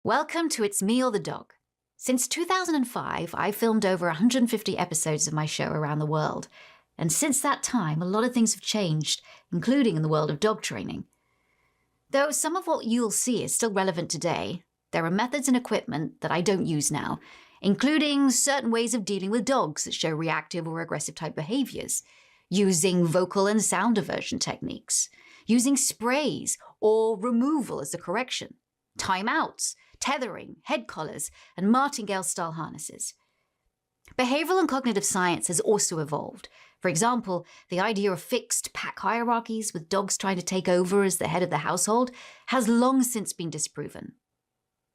Welcome to It's Me or the Dog. Since 2005, I've filmed over 150 episodes of my show around the world. And since that time, a lot of things have changed, including in the world of dog training. Though some of what you'll see is still relevant today, there are methods and equipment that I don't use now, including certain ways of dealing with dogs that show reactive or aggressive type behaviors, using vocal and sound diversion techniques, using sprays or removal as the correction, timeouts, tethering, head collars, and martingale-style harnesses. Behavioral and cognitive science has also evolved. For example, the idea of fixed pack hierarchies with dogs trying to take over as the head of the household has long since been disproven.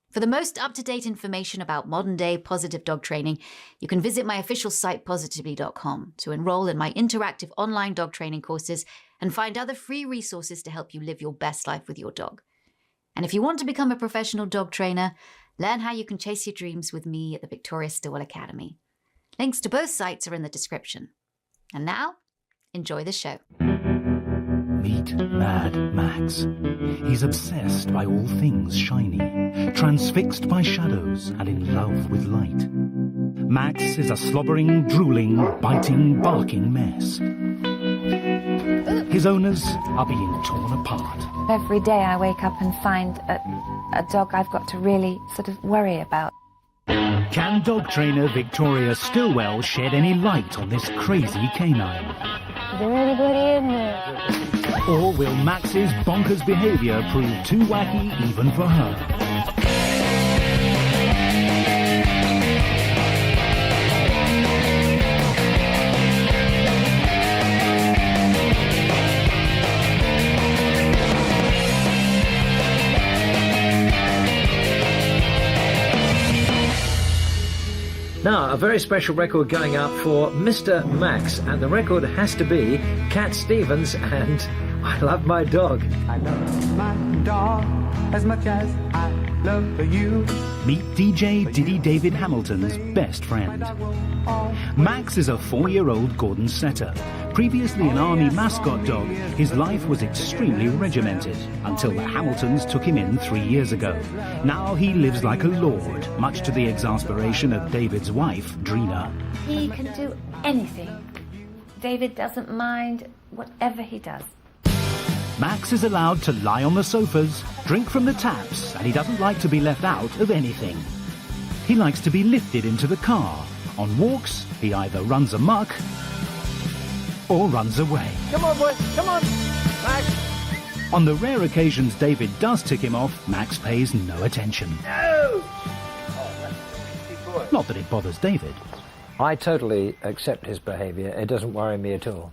For the most up-to-date information about modern-day positive dog training, you can visit my official site positively.com to enroll in my interactive online dog training courses and find other free resources to help you live your best life with your dog. And if you want to become a professional dog trainer, learn how you can chase your dreams with me at the Victoria Stilwell Academy. Links to both sites are in the description. And now, enjoy the show. Meet Mad Max. He's obsessed by all things shiny, transfixed by shadows and in love with light. Max is a slobbering, drooling, biting, barking mess. His owners are being torn apart. Every day I wake up and find a dog I've got to really sort of worry about. Can dog trainer Victoria Stilwell shed any light on this crazy canine? Is there anybody in there? Or will Max's bonkers behaviour prove too wacky even for her? Now, a very special record going up for Mr. Max, and the record has to be Cat Stevens and I Love My Dog. I love my dog as much as I love you. Meet DJ Diddy David Hamilton's best friend. Max is a 4-year-old Gordon Setter. Previously an army mascot dog, his life was extremely regimented until the Hamiltons took him in 3 years ago. Now he lives like a lord, much to the exasperation of David's wife, Drina. He can do anything. David doesn't mind whatever he does. Max is allowed to lie on the sofas, drink from the taps, and he doesn't like to be left out of anything. He likes to be lifted into the car. On walks, he either runs amok or runs away. Come on, boy, come on, Max. On the rare occasions David does tick him off, Max pays no attention. No! Not that it bothers David. I totally accept his behaviour. It doesn't worry me at all.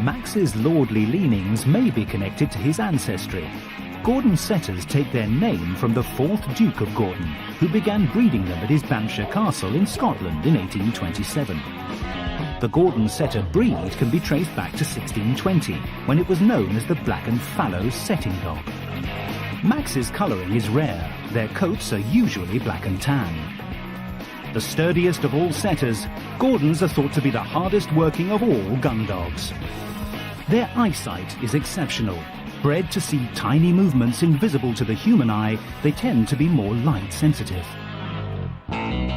Max's lordly leanings may be connected to his ancestry. Gordon Setters take their name from the 4th Duke of Gordon, who began breeding them at his Banshire Castle in Scotland in 1827. The Gordon Setter breed can be traced back to 1620, when it was known as the Black and Fallow Setting Dog. Max's colouring is rare. Their coats are usually black and tan. The sturdiest of all setters, Gordons are thought to be the hardest working of all gun dogs. Their eyesight is exceptional. Bred to see tiny movements invisible to the human eye, they tend to be more light sensitive,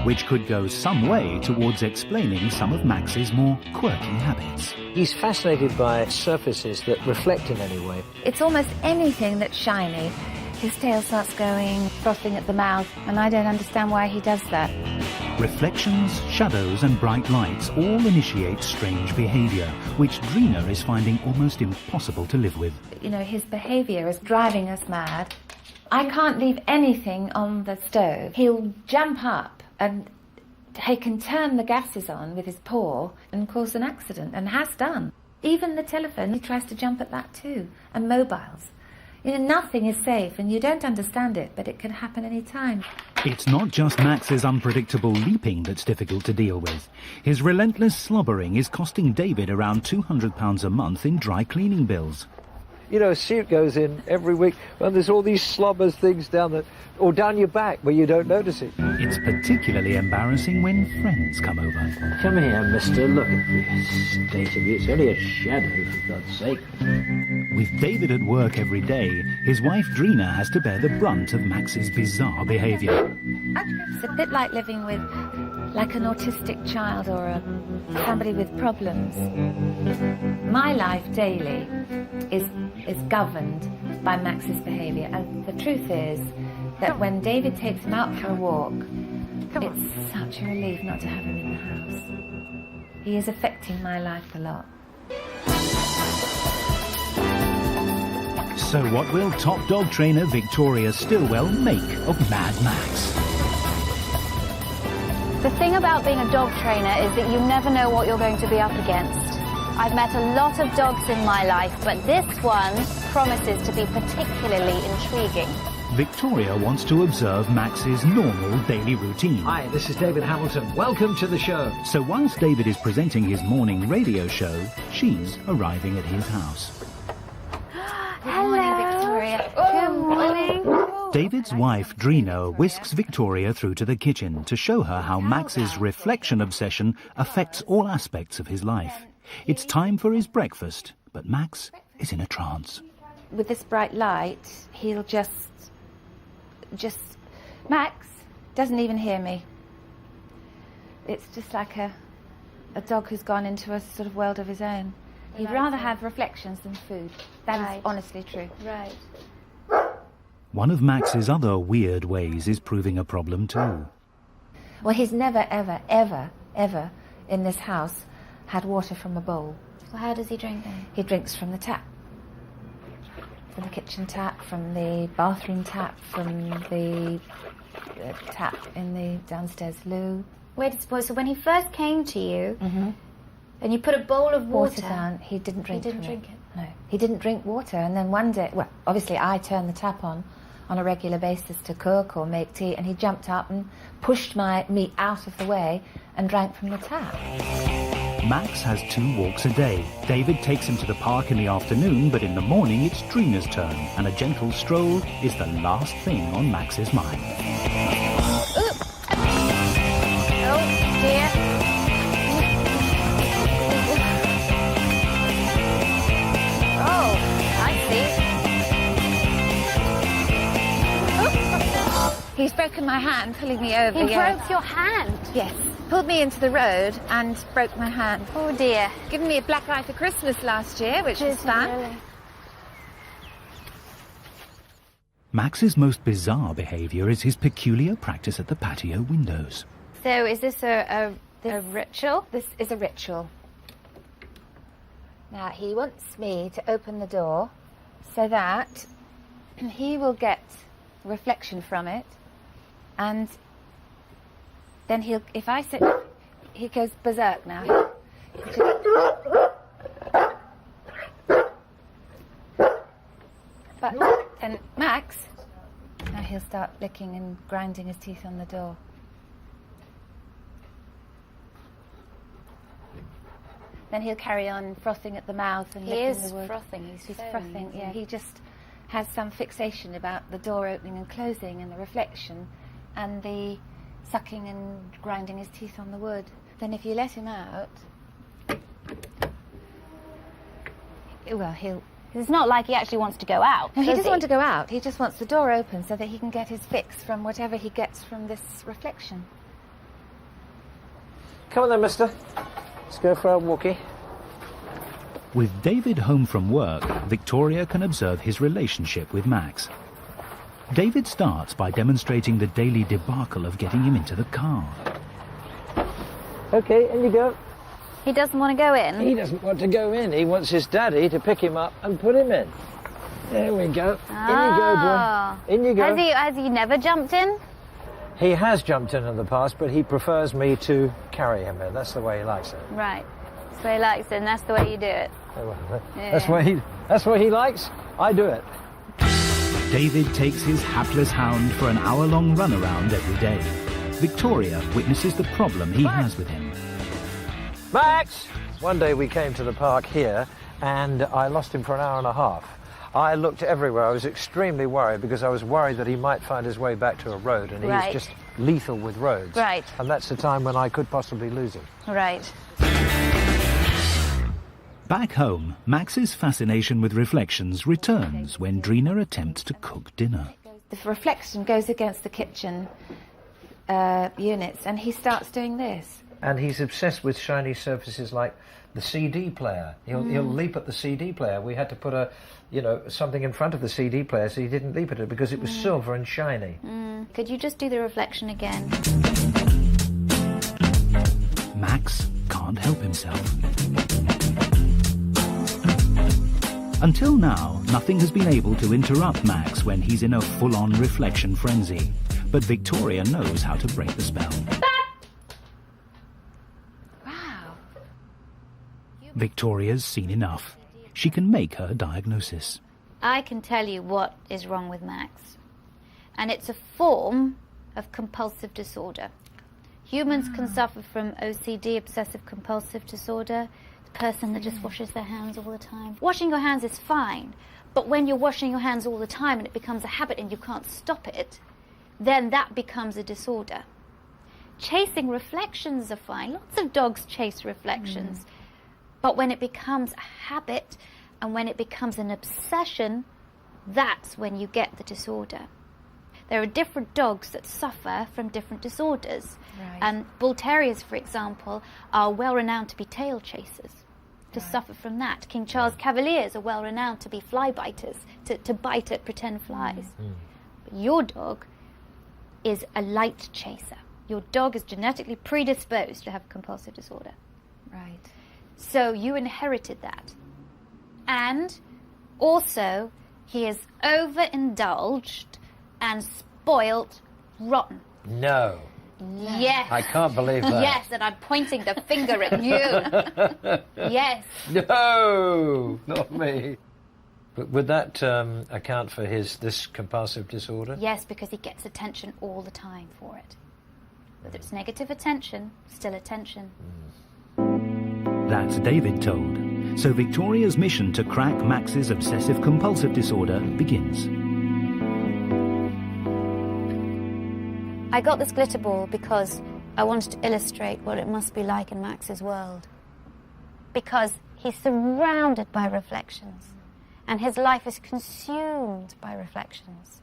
which could go some way towards explaining some of Max's more quirky habits. He's fascinated by surfaces that reflect in any way. It's almost anything that's shiny. His tail starts going, frothing at the mouth, and I don't understand why he does that. Reflections, shadows and bright lights all initiate strange behaviour, which Drina is finding almost impossible to live with. You know, his behaviour is driving us mad. I can't leave anything on the stove. He'll jump up and he can turn the gases on with his paw and cause an accident, and has done. Even the telephone, he tries to jump at that too, and mobiles. You know, nothing is safe, and you don't understand it, but it can happen any time. It's not just Max's unpredictable leaping that's difficult to deal with. His relentless slobbering is costing David around £200 a month in dry cleaning bills. You know, a suit goes in every week, and there's all these slobbers things down your back where you don't notice it. It's particularly embarrassing when friends come over. Come here, mister. Look at the state of you. It's only a shadow, for God's sake. With David at work every day, his wife Drina has to bear the brunt of Max's bizarre behaviour. It's a bit like living with, like an autistic child or somebody with problems. My life daily is governed by Max's behaviour, and the truth is that when David takes him out for a walk, it's such a relief not to have him in the house. He is affecting my life a lot. So what will top dog trainer Victoria Stilwell make of Mad Max? The thing about being a dog trainer is that you never know what you're going to be up against. I've met a lot of dogs in my life, but this one promises to be particularly intriguing. Victoria wants to observe Max's normal daily routine. Hi, this is David Hamilton. Welcome to the show. So whilst David is presenting his morning radio show, she's arriving at his house. Good morning, Victoria. Good morning. David's wife, Drina, whisks Victoria through to the kitchen to show her how Max's reflection obsession affects all aspects of his life. It's time for his breakfast, but Max is in a trance. With this bright light, he'll just... Max doesn't even hear me. It's just like a dog who's gone into a sort of world of his own. He'd rather have reflections than food. That is honestly true. Right. One of Max's other weird ways is proving a problem too. Well, he's never, ever, ever, ever in this house had water from a bowl. Well, how does he drink then? He drinks from the tap. From the kitchen tap, from the bathroom tap, from the tap in the downstairs loo. Wait, so when he first came to you, and you put a bowl of water down, he didn't drink it. No, he didn't drink water. And then one day, well, obviously I turned the tap on a regular basis to cook or make tea, and he jumped up and pushed me out of the way and drank from the tap. Max has 2 walks a day. David takes him to the park in the afternoon, but in the morning it's Drina's turn, and a gentle stroll is the last thing on Max's mind. Oh, dear. Oh, I see. He's broken my hand, pulling me over. He broke your hand? Yes. Pulled me into the road and broke my hand. Oh, dear. Given me a black eye for Christmas last year, which was fun. Really? Max's most bizarre behaviour is his peculiar practice at the patio windows. So is this a ritual? This is a ritual. Now, he wants me to open the door so that he will get reflection from it, and then if I sit, he goes berserk now. But then Max, now he'll start licking and grinding his teeth on the door. Then he'll carry on frothing at the mouth and licking the wood. He is frothing. He's frothing. Yeah, he just has some fixation about the door opening and closing and the reflection and the sucking and grinding his teeth on the wood. Then if you let him out, well, he'll... It's not like he actually wants to go out. No, he doesn't want to go out. He just wants the door open so that he can get his fix from whatever he gets from this reflection. Come on then, mister. Let's go for a walkie. With David home from work, Victoria can observe his relationship with Max. David starts by demonstrating the daily debacle of getting him into the car. Okay, in you go. He doesn't want to go in? He doesn't want to go in. He wants his daddy to pick him up and put him in. There we go. In you go, boy. In you go. Has he never jumped in? He has jumped in the past, but he prefers me to carry him in. That's the way he likes it. Right. That's the way he likes it, and that's the way you do it. That's what he likes. I do it. David takes his hapless hound for an hour-long runaround every day. Victoria witnesses the problem he has with him. Max! One day we came to the park here and I lost him for an hour and a half. I looked everywhere. I was extremely worried because I was worried that he might find his way back to a road, and Right. he's just lethal with roads. Right. And that's the time when I could possibly lose him. Right. Back home, Max's fascination with reflections returns when Drina attempts to cook dinner. The reflection goes against the kitchen units, and he starts doing this. And he's obsessed with shiny surfaces like the CD player. He'll leap at the CD player. We had to put something in front of the CD player so he didn't leap at it because it was silver and shiny. Could you just do the reflection again? Max can't help himself. Until now, nothing has been able to interrupt Max when he's in a full-on reflection frenzy. But Victoria knows how to break the spell. Wow. Victoria's seen enough. She can make her diagnosis. I can tell you what is wrong with Max. And it's a form of compulsive disorder. Humans can suffer from OCD, obsessive compulsive disorder. The person that just washes their hands all the time. Washing your hands is fine, but when you're washing your hands all the time and it becomes a habit and you can't stop it, then that becomes a disorder. Chasing reflections are fine. Lots of dogs chase reflections. But when it becomes a habit and when it becomes an obsession, that's when you get the disorder. There are different dogs that suffer from different disorders. Right. Bull terriers, for example, are well renowned to be tail chasers, to suffer from that. King Charles Cavaliers are well renowned to be fly biters, to bite at pretend flies. But your dog is a light chaser. Your dog is genetically predisposed to have compulsive disorder. Right. So you inherited that. And also, he is overindulged and spoilt rotten. No. Yes. I can't believe that. Yes, and I'm pointing the finger at you. Yes. No, not me. But would that account for this compulsive disorder? Yes, because he gets attention all the time for it. Whether it's negative attention, still attention. That's David told. So Victoria's mission to crack Max's obsessive-compulsive disorder begins. I got this glitter ball because I wanted to illustrate what it must be like in Max's world. Because he's surrounded by reflections, and his life is consumed by reflections.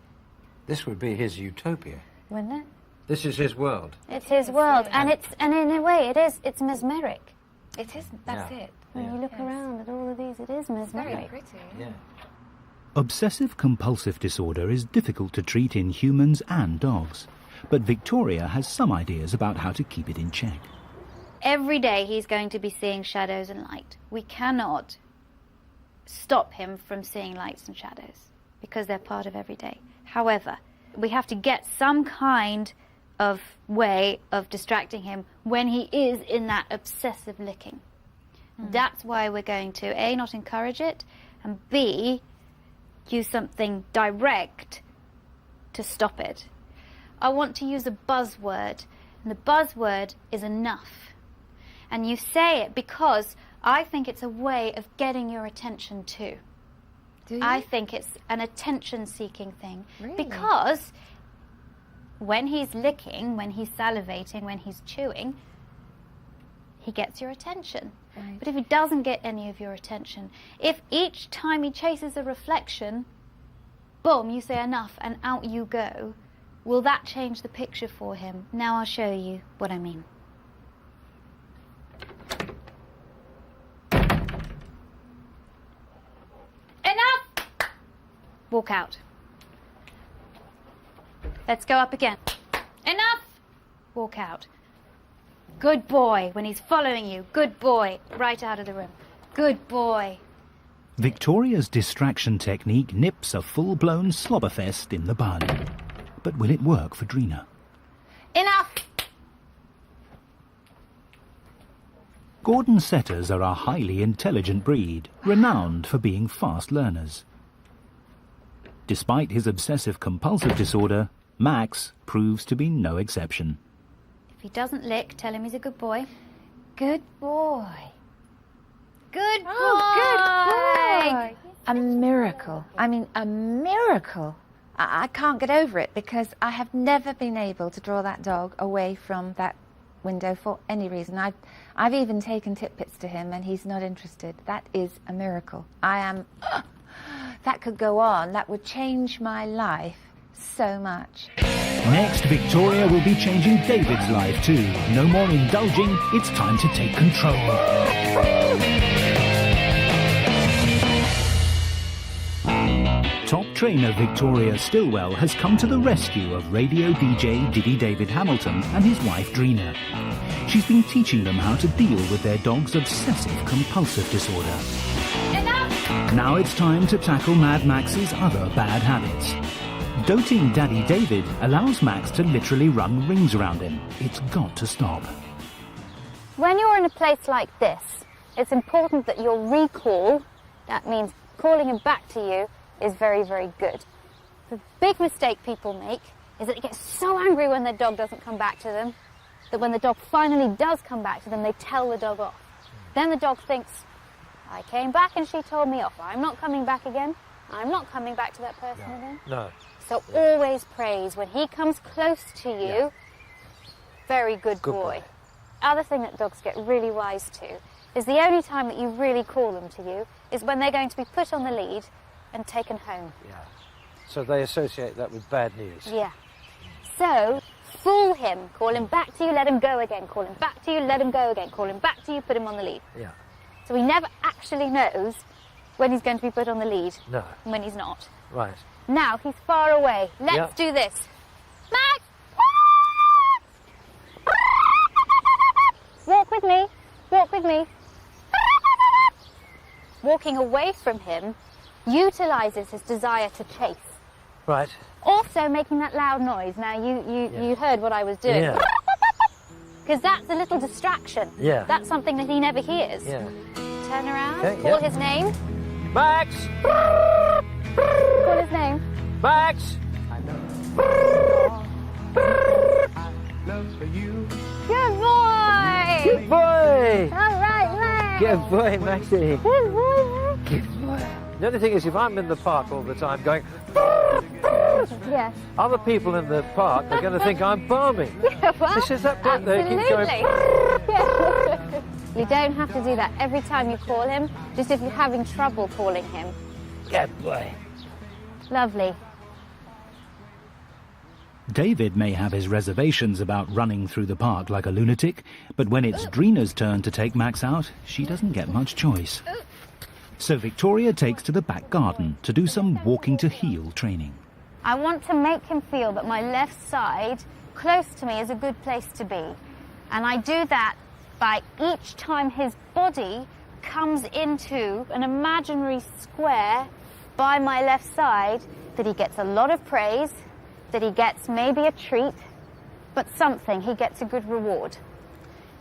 This would be his utopia. Wouldn't it? This is his world. It's his world, and in a way it's mesmeric. It is. That's it. When you look around at all of these, it is mesmeric. Very pretty. Yeah. Obsessive-compulsive disorder is difficult to treat in humans and dogs. But Victoria has some ideas about how to keep it in check. Every day he's going to be seeing shadows and light. We cannot stop him from seeing lights and shadows because they're part of every day. However, we have to get some kind of way of distracting him when he is in that obsessive licking. That's why we're going to A, not encourage it, and B, use something direct to stop it. I want to use a buzzword, and the buzzword is enough. And you say it because I think it's a way of getting your attention too. Do you? I think it's an attention-seeking thing. Really? Because when he's licking, when he's salivating, when he's chewing, he gets your attention. Right. But if he doesn't get any of your attention, if each time he chases a reflection, boom, you say enough and out you go, will that change the picture for him? Now I'll show you what I mean. Enough! Walk out. Let's go up again. Enough! Walk out. Good boy. When he's following you, good boy. Right out of the room. Good boy. Victoria's distraction technique nips a full-blown slobberfest in the bud. But will it work for Drina? Enough! Gordon Setters are a highly intelligent breed, renowned for being fast learners. Despite his obsessive-compulsive disorder, Max proves to be no exception. If he doesn't lick, tell him he's a good boy. Good boy. Good boy. Oh, good boy. a miracle. I mean, a miracle. I can't get over it because I have never been able to draw that dog away from that window for any reason. I've even taken Tit-Bits to him and he's not interested. That is a miracle. That could go on. That would change my life so much. Next, Victoria will be changing David's life too. No more indulging, it's time to take control. Top trainer Victoria Stilwell has come to the rescue of radio DJ Diddy David Hamilton and his wife Drina. She's been teaching them how to deal with their dog's obsessive-compulsive disorder. Enough! Now it's time to tackle Mad Max's other bad habits. Doting Daddy David allows Max to literally run rings around him. It's got to stop. When you're in a place like this, it's important that your recall, that means calling him back to you, is very, very good. The big mistake people make is that they get so angry when their dog doesn't come back to them, that when the dog finally does come back to them, they tell the dog off. Then the dog thinks, I came back and she told me off. I'm not coming back again. I'm not coming back to that person again. No. So always praise. When he comes close to you, very good boy. Other thing that dogs get really wise to is the only time that you really call them to you is when they're going to be put on the lead and taken home. Yeah. So they associate that with bad news. Yeah. So fool him, call him back to you, let him go again, call him back to you, let him go again, call him back to you, put him on the lead. Yeah. So he never actually knows when he's going to be put on the lead No. and when he's not. Right. Now he's far away. Let's do this. Max! Walk with me. Walk with me. Walking away from him utilises his desire to chase. Right. Also making that loud noise. Now you heard what I was doing. Yeah. Because that's a little distraction. Yeah. That's something that he never hears. Yeah. Turn around, Okay, call his name. Max! Call his name. Max! Love for you. Good boy! Good boy! All right, Max. Good boy, Maxie. Good boy, Max. Good boy. The only thing is, if I'm in the park all the time going, Yes. other people in the park are going to think I'm balming. Yeah, well, This is that bit they keep going. Absolutely. You don't have to do that every time you call him, just if you're having trouble calling him. Good boy. Lovely. David may have his reservations about running through the park like a lunatic, but when it's Drina's turn to take Max out, she doesn't get much choice. So Victoria takes to the back garden to do some walking to heel training. I want to make him feel that my left side, close to me, is a good place to be. And I do that by each time his body comes into an imaginary square by my left side, that he gets a lot of praise, that he gets maybe a treat, but something, he gets a good reward.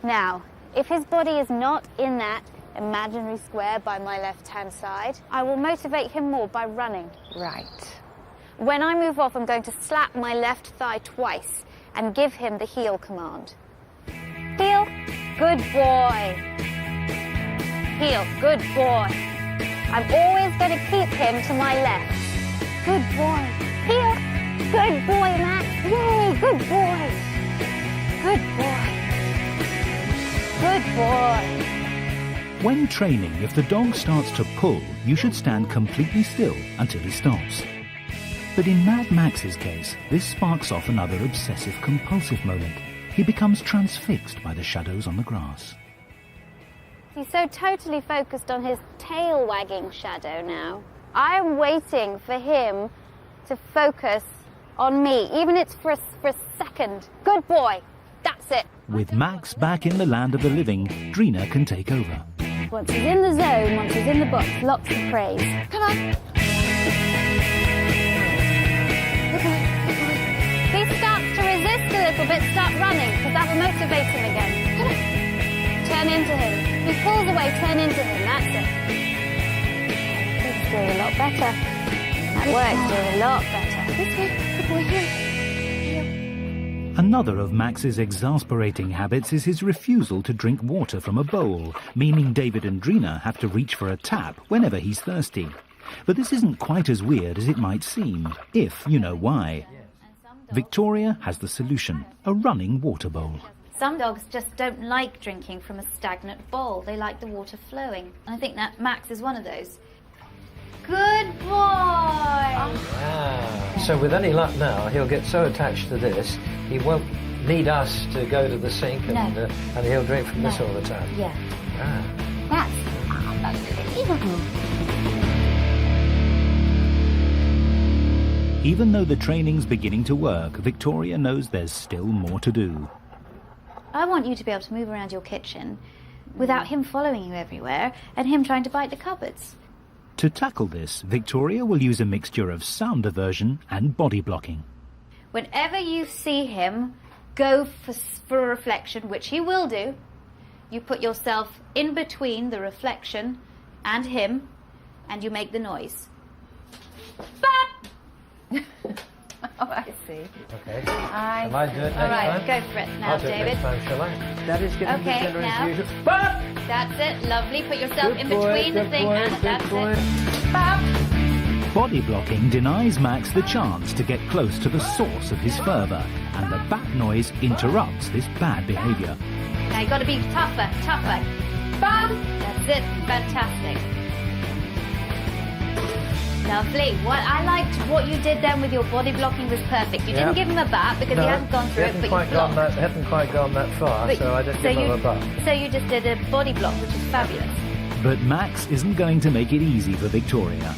Now, if his body is not in that imaginary square by my left-hand side, I will motivate him more by running. Right. When I move off, I'm going to slap my left thigh twice and give him the heel command. Heel, good boy. Heel, good boy. I'm always going to keep him to my left. Good boy. Heel, good boy, Max. Yay, good boy. Good boy. Good boy. When training, if the dog starts to pull, you should stand completely still until he stops. But in Mad Max's case, this sparks off another obsessive-compulsive moment. He becomes transfixed by the shadows on the grass. He's so totally focused on his tail-wagging shadow now. I am waiting for him to focus on me, even if it's for a second. Good boy. That's it. With Max back in the land of the living, Drina can take over. Once he's in the zone, once he's in the box, lots of praise. Come on. Good boy, good boy. If he starts to resist a little bit, start running, because that will motivate him again. Come on. Turn into him. If he pulls away, turn into him. That's it. He's doing a lot better. That works, doing a lot better. This way, good boy, here. Another of Max's exasperating habits is his refusal to drink water from a bowl, meaning David and Drina have to reach for a tap whenever he's thirsty. But this isn't quite as weird as it might seem, if you know why. Victoria has the solution, a running water bowl. Some dogs just don't like drinking from a stagnant bowl. They like the water flowing. And I think that Max is one of those. Good boy! Wow. So with any luck now, he'll get so attached to this, he won't need us to go to the sink and he'll drink from this all the time. Yeah. Ah. That's unbelievable. Even though the training's beginning to work, Victoria knows there's still more to do. I want you to be able to move around your kitchen without him following you everywhere and him trying to bite the cupboards. To tackle this, Victoria will use a mixture of sound aversion and body blocking. Whenever you see him go for a reflection, which he will do, you put yourself in between the reflection and him, and you make the noise. Bap! Oh, I see. Okay. Am I doing it next All right, time? go for it now, I'll do it David. next time, shall I? That is getting Okay, the now. usual. Bap! That's it, lovely. Put yourself Good in boy, between the good thing boy, and good that's boy. it. Bap! Body blocking denies Max the chance to get close to the source of his fervour, and the bat noise interrupts this bad behaviour. Now you've got to be tougher. Bam! That's it. Fantastic. Lovely. I liked what you did then with your body blocking was perfect. You didn't give him a bat because he hadn't gone through it, but you blocked. Hadn't quite gone that far, so I didn't give him a bat. So you just did a body block, which is fabulous. But Max isn't going to make it easy for Victoria.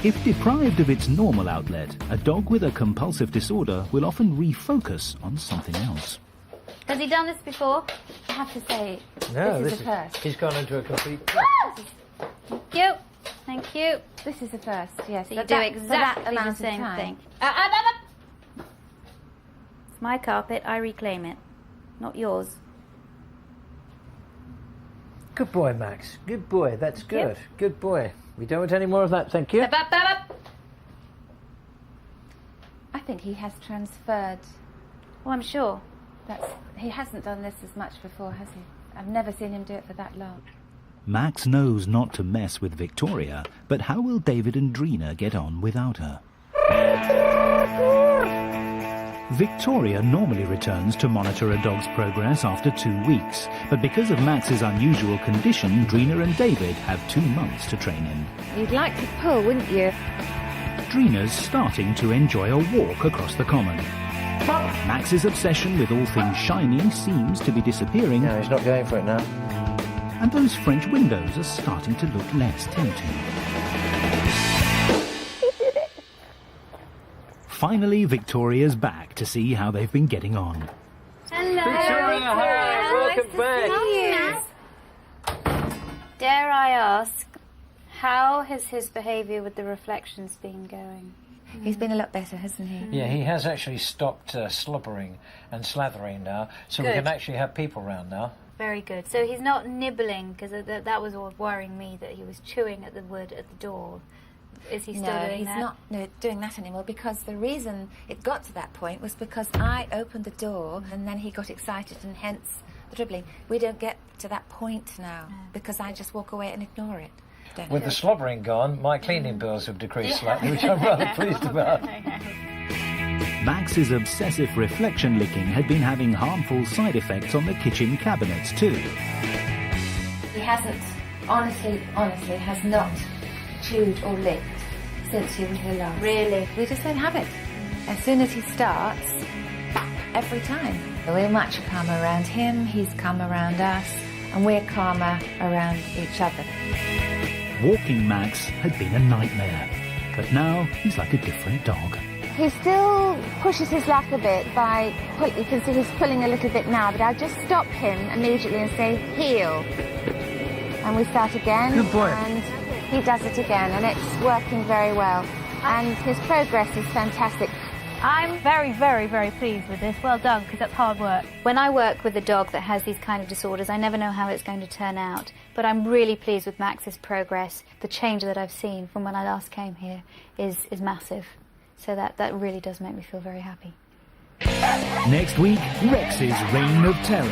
If deprived of its normal outlet, a dog with a compulsive disorder will often refocus on something else. Has he done this before? I have to say, No, this is a first. He's gone into a complete... Thank you. Thank you. This is a first, yes. So you For do that- for that exactly the amount of same time. thing. It's my carpet. I reclaim it. Not yours. Good boy, Max. Good boy. That's you. good. Good boy. We don't want any more of that, thank you. I think he has transferred. Oh, I'm sure. He hasn't done this as much before, has he? I've never seen him do it for that long. Max knows not to mess with Victoria, but how will David and Drina get on without her? Victoria normally returns to monitor a dog's progress after 2 weeks, but because of Max's unusual condition, Drina and David have 2 months to train him. You'd like to pull, wouldn't you? Drina's starting to enjoy a walk across the common. Max's obsession with all things shiny seems to be disappearing, No, he's not going for it now. and those French windows are starting to look less tempting. Finally, Victoria's back to see how they've been getting on. Hello. Victoria, hi, welcome back. Dare I ask, how has his behaviour with the reflections been going? He's been a lot better, hasn't he? Yeah, he has actually stopped slobbering and slathering now, so we Good. can actually have people round now. Very good. So he's not nibbling, because that was all worrying me, that he was chewing at the wood at the door. Is he still doing he's that? not doing that anymore, because the reason it got to that point was because I opened the door and then he got excited, and hence the dribbling. We don't get to that point now because I just walk away and ignore it. With the slobbering gone, my cleaning bills have decreased slightly, which I'm rather pleased about. Max's obsessive reflection licking had been having harmful side effects on the kitchen cabinets too. He hasn't, honestly, has not chewed or licked since he was here last. Really? We just don't have it. As soon as he starts, every time. We're much calmer around him, he's calm around us, and we're calmer around each other. Walking Max had been a nightmare, but now he's like a different dog. He still pushes his luck a bit by, you can see he's pulling a little bit now, but I'll just stop him immediately and say, heel. And we start again. Good boy. And he does it again, and it's working very well. And his progress is fantastic. I'm very, very, very pleased with this. Well done, because that's hard work. When I work with a dog that has these kind of disorders, I never know how it's going to turn out. But I'm really pleased with Max's progress. The change that I've seen from when I last came here is massive. So that really does make me feel very happy. Next week, Rex's reign of terror.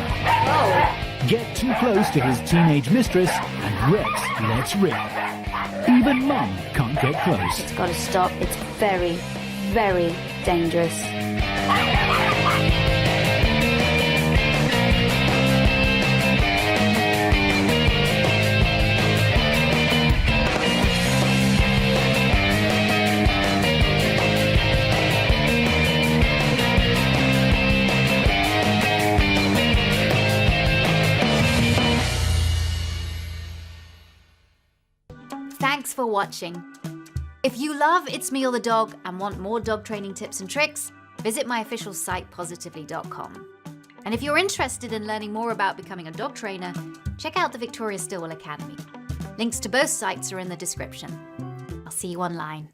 Get too close to his teenage mistress and Rex lets rip. Even Mum can't get close. It's got to stop. It's very, very dangerous. Thanks for watching. If you love It's Me or the Dog and want more dog training tips and tricks, visit my official site positively.com. And if you're interested in learning more about becoming a dog trainer, check out the Victoria Stilwell Academy. Links to both sites are in the description. I'll see you online.